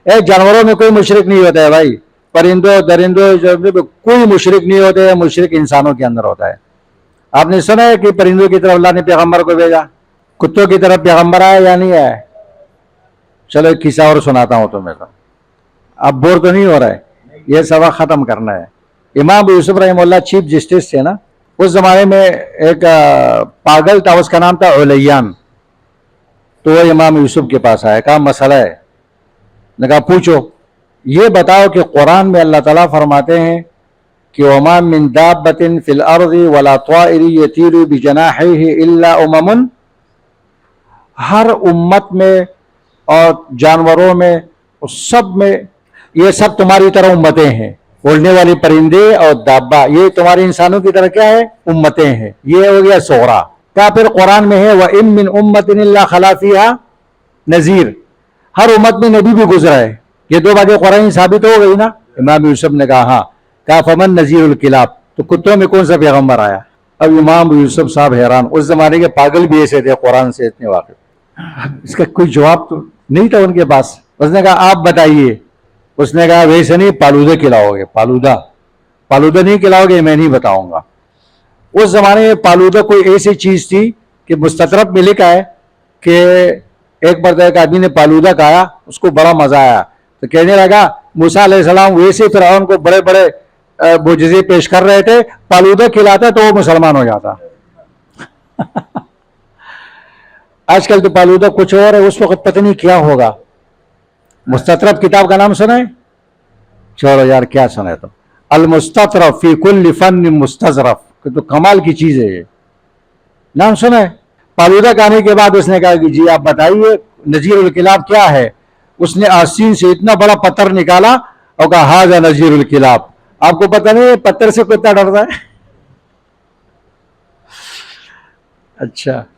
जानवरों में कोई मुशरिक नहीं होता है भाई, परिंदों दरिंदों कोई मुशरिक नहीं होते हैं, मुशरिक इंसानों के अंदर होता है। आपने सुना है कि परिंदों की तरफ अल्लाह ने पैगंबर को भेजा, कुत्तों की तरफ पैगंबर आया या नहीं आया? चलो एक किस्सा और सुनाता हूं तुम्हें, तो अब बोर तो नहीं हो रहा है, ये सबक खत्म करना है। इमाम यूसुफ रहमतुल्लाह चीफ जस्टिस थे ना, उस जमाने में एक पागल था, उसका नाम था उलैयान। तो वो इमाम यूसुफ के पास आया, कहा मसला है। ने कहा पूछो। ये बताओ कि कुरान में अल्लाह ताला फरमाते हैं कि वमा मिन दाब्बतिन फिल अर्ज़ि वला ताइरि यतीरु बिजनाहिहि इल्ला उममुन, हर उम्मत में और जानवरों में और सब में, ये सब तुम्हारी तरह उम्मतें हैं। उड़ने वाली परिंदे और दाब्बा ये तुम्हारे इंसानों की तरह क्या है? उम्मतें हैं। ये हो गया सोहरा। क्या फिर कुरान में है व इम मिन उम्मतिन इल्ला खला फीहा नजीर, हर उम्मत में नबी भी गुजरा है। ये दो बातें कुरान साबित हो गई ना। इमाम यूसुफ ने कहा हाँ। कहा फमन नजीरुल किलाब, तो कुत्तों में कौन सा पैगंबर आया? अब इमाम यूसुफ साहब हैरान, उस जमाने के पागल भी ऐसे थे, कुरान से इतने वाकिफ। इसका कोई जवाब तो नहीं था उनके पास। उसने कहा आप बताइए। उसने कहा वैसे नहीं, फालूदा खिलाओगे? फालूदा नहीं खिलाओगे? मैं नहीं बताऊंगा। उस जमाने में फालूदा कोई ऐसी चीज थी कि मुस्ततरफ में लिखा है कि एक बार एक आदमी ने फालूदा खाया, उसको बड़ा मजा आया, तो कहने लगा मूसा अलैहिस्सलाम वैसे फिरौन को बड़े बड़े मुजज़े पेश कर रहे थे, फालूदा खिलाता तो वो मुसलमान हो जाता। आजकल तो फालूदा कुछ और है, उस वक्त पता नहीं क्या होगा। मुस्ततरफ किताब का नाम सुना है? चलो यार क्या सुना है? तो अल मुस्ततरफ फी कुल्लि फन मुस्तज़रफ, तो कमाल की चीज है ये, नाम सुना है? फालूदा खाने के बाद उसने कहा कि जी आप बताइए नजीरुल किलाब क्या है। उसने आसीन से इतना बड़ा पत्थर निकाला और कहा हाजा नजीरुल किलाब। आपको पता नहीं पत्थर से कितना डरता है? अच्छा।